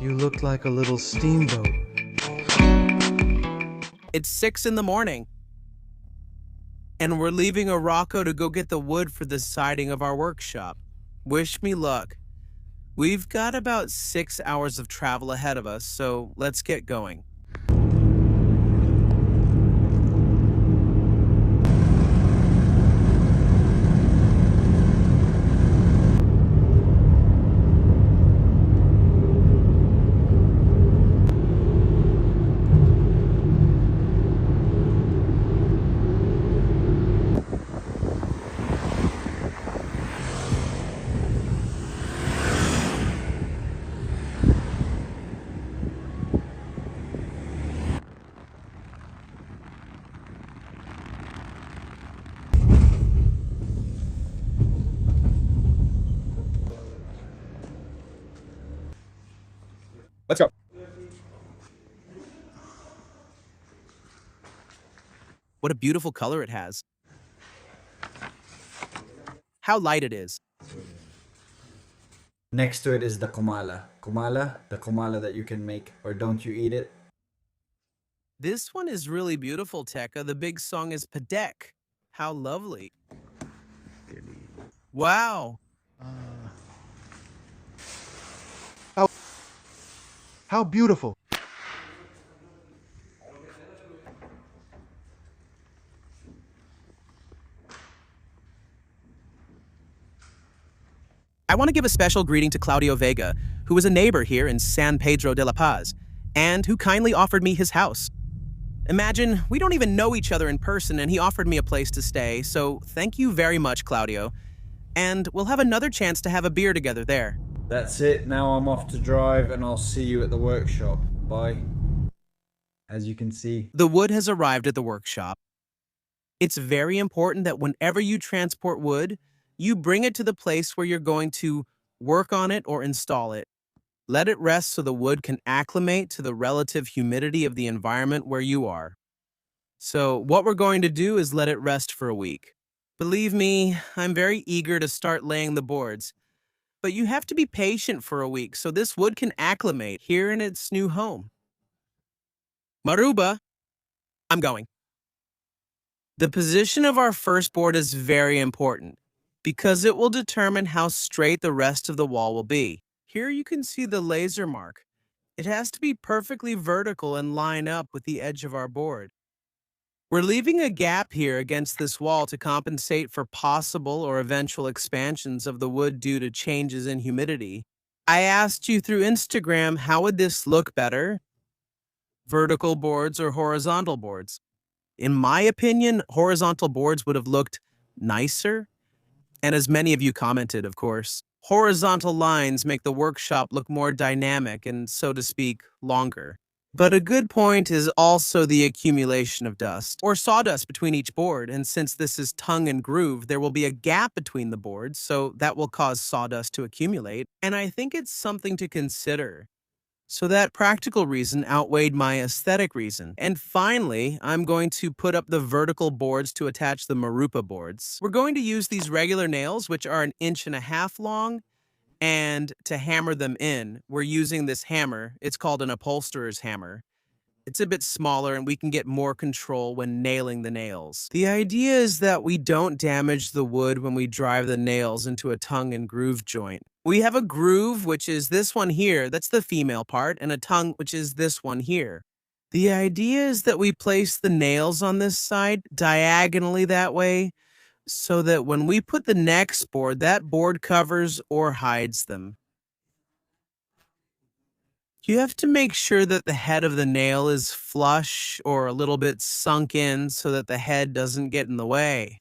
You look like a little steamboat. It's 6 in the morning, and we're leaving Morocco to go get the wood for the siding of our workshop. Wish me luck. We've got about 6 hours of travel ahead of us, so let's get going. Let's go. What a beautiful color it has. How light it is. Next to it is the komala. The komala that you can make, or don't you eat it? This one is really beautiful, Tekka. The big song is Padek. How lovely. Wow. How beautiful. I want to give a special greeting to Claudio Vega, who is a neighbor here in San Pedro de la Paz, and who kindly offered me his house. Imagine, we don't even know each other in person, and he offered me a place to stay, so thank you very much, Claudio. And we'll have another chance to have a beer together there. That's it. Now I'm off to drive, and I'll see you at the workshop. Bye. As you can see, The wood has arrived at the workshop. It's very important that whenever you transport wood, you bring it to the place where you're going to work on it or install it. Let it rest so the wood can acclimate to the relative humidity of the environment where you are. So what we're going to do is let it rest for a week. Believe me, I'm very eager to start laying the boards, but you have to be patient for a week so this wood can acclimate here in its new home. Maruba, I'm going. The position of our first board is very important because it will determine how straight the rest of the wall will be. Here you can see the laser mark. It has to be perfectly vertical and line up with the edge of our board. We're leaving a gap here against this wall to compensate for possible or eventual expansions of the wood due to changes in humidity. I asked you through Instagram, how would this look better? Vertical boards or horizontal boards? In my opinion, horizontal boards would have looked nicer. And as many of you commented, of course, horizontal lines make the workshop look more dynamic and, so to speak, longer. But a good point is also the accumulation of dust, or sawdust between each board, and since this is tongue and groove, there will be a gap between the boards, so that will cause sawdust to accumulate, and I think it's something to consider. So that practical reason outweighed my aesthetic reason. And finally, I'm going to put up the vertical boards to attach the Marupa boards. We're going to use these regular nails, which are 1.5 inches long, and to hammer them in, we're using this hammer. It's called an upholsterer's hammer. It's a bit smaller and we can get more control when nailing the nails. The idea is that we don't damage the wood when we drive the nails into a tongue and groove joint. We have a groove, which is this one here, that's the female part, and a tongue, which is this one here. The idea is that we place the nails on this side diagonally that way, so that when we put the next board, that board covers or hides them. You have to make sure that the head of the nail is flush or a little bit sunk in so that the head doesn't get in the way.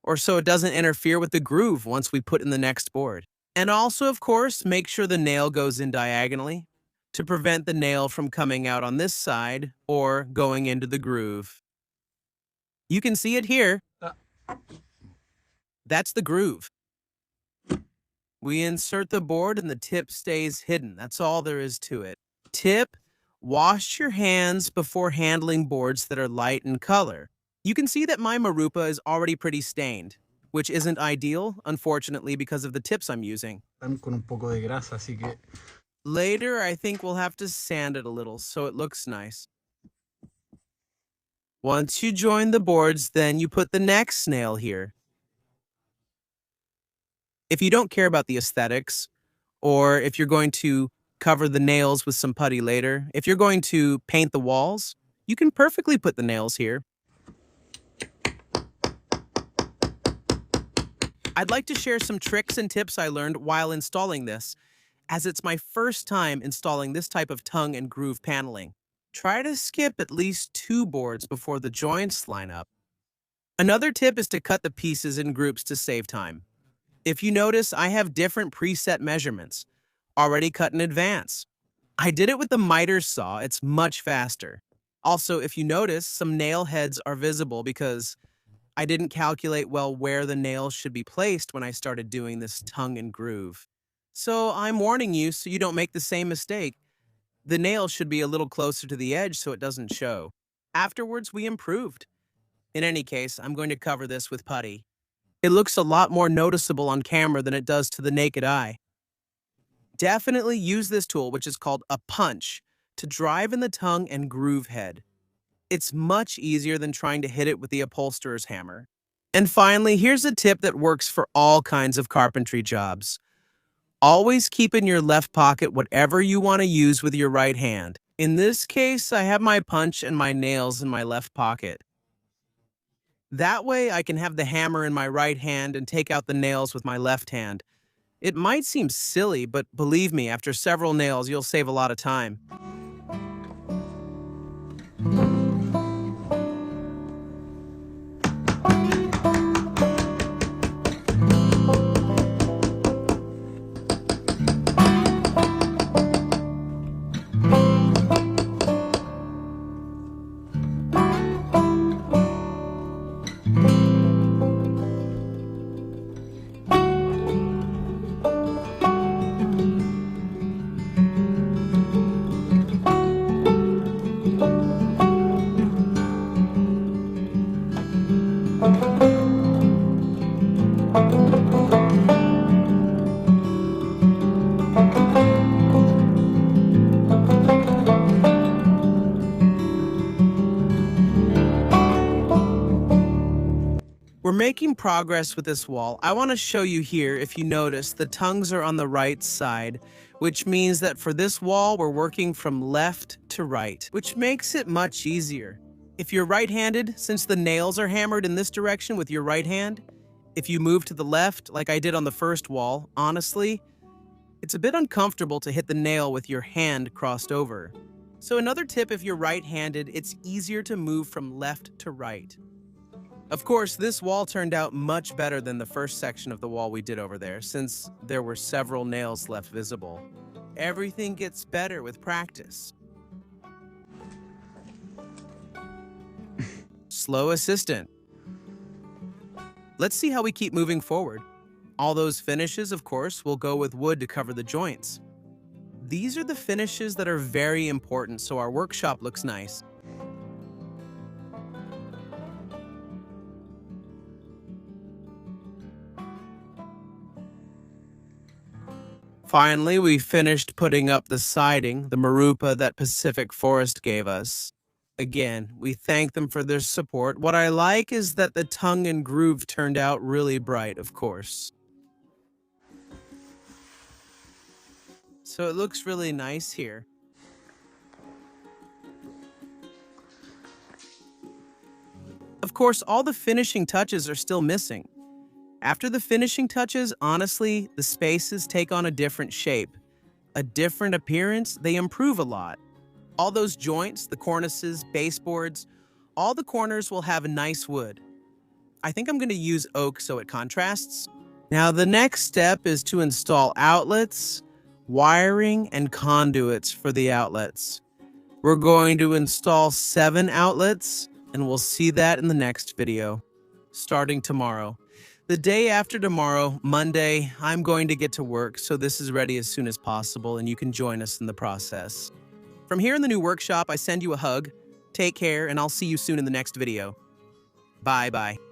Or so it doesn't interfere with the groove once we put in the next board. And also, of course, make sure the nail goes in diagonally to prevent the nail from coming out on this side or going into the groove. You can see it here. That's the groove. We insert the board and the tip stays hidden. That's all there is to it. Tip, wash your hands before handling boards that are light in color. You can see that my Marupa is already pretty stained, which isn't ideal, unfortunately, because of the tips I'm using. Con un poco de grasa, así que Later, I think we'll have to sand it a little so it looks nice. Once you join the boards, then you put the next nail here. If you don't care about the aesthetics, or if you're going to cover the nails with some putty later, if you're going to paint the walls, you can perfectly put the nails here. I'd like to share some tricks and tips I learned while installing this, as it's my first time installing this type of tongue and groove paneling. Try to skip at least 2 boards before the joints line up. Another tip is to cut the pieces in groups to save time. If you notice, I have different preset measurements, already cut in advance. I did it with the miter saw, it's much faster. Also, if you notice, some nail heads are visible because I didn't calculate well where the nails should be placed when I started doing this tongue and groove. So I'm warning you so you don't make the same mistake. The nail should be a little closer to the edge so it doesn't show. Afterwards, we improved. In any case, I'm going to cover this with putty. It looks a lot more noticeable on camera than it does to the naked eye. Definitely use this tool, which is called a punch, to drive in the tongue and groove head. It's much easier than trying to hit it with the upholsterer's hammer. And finally, here's a tip that works for all kinds of carpentry jobs. Always keep in your left pocket whatever you want to use with your right hand. In this case, I have my punch and my nails in my left pocket. That way, I can have the hammer in my right hand and take out the nails with my left hand. It might seem silly, but believe me, after several nails, you'll save a lot of time. We're making progress with this wall. I want to show you here, if you notice, the tongues are on the right side, which means that for this wall, we're working from left to right, which makes it much easier. If you're right-handed, since the nails are hammered in this direction with your right hand, if you move to the left, like I did on the first wall, honestly, it's a bit uncomfortable to hit the nail with your hand crossed over. So another tip, if you're right-handed, it's easier to move from left to right. Of course, this wall turned out much better than the first section of the wall we did over there, since there were several nails left visible. Everything gets better with practice. Slow assistant. Let's see how we keep moving forward. All those finishes, of course, will go with wood to cover the joints. These are the finishes that are very important so our workshop looks nice. Finally, we finished putting up the siding, the marupa that Pacific Forest gave us. Again, we thank them for their support. What I like is that the tongue and groove turned out really bright, of course. So it looks really nice here. Of course, all the finishing touches are still missing. After the finishing touches, honestly, the spaces take on a different shape. A different appearance, they improve a lot. All those joints, the cornices, baseboards, all the corners will have a nice wood. I think I'm going to use oak so it contrasts. Now the next step is to install outlets, wiring, and conduits for the outlets. We're going to install 7 outlets, and we'll see that in the next video, starting tomorrow. The day after tomorrow, Monday, I'm going to get to work, so this is ready as soon as possible, and you can join us in the process. From here in the new workshop, I send you a hug. Take care, and I'll see you soon in the next video. Bye-bye.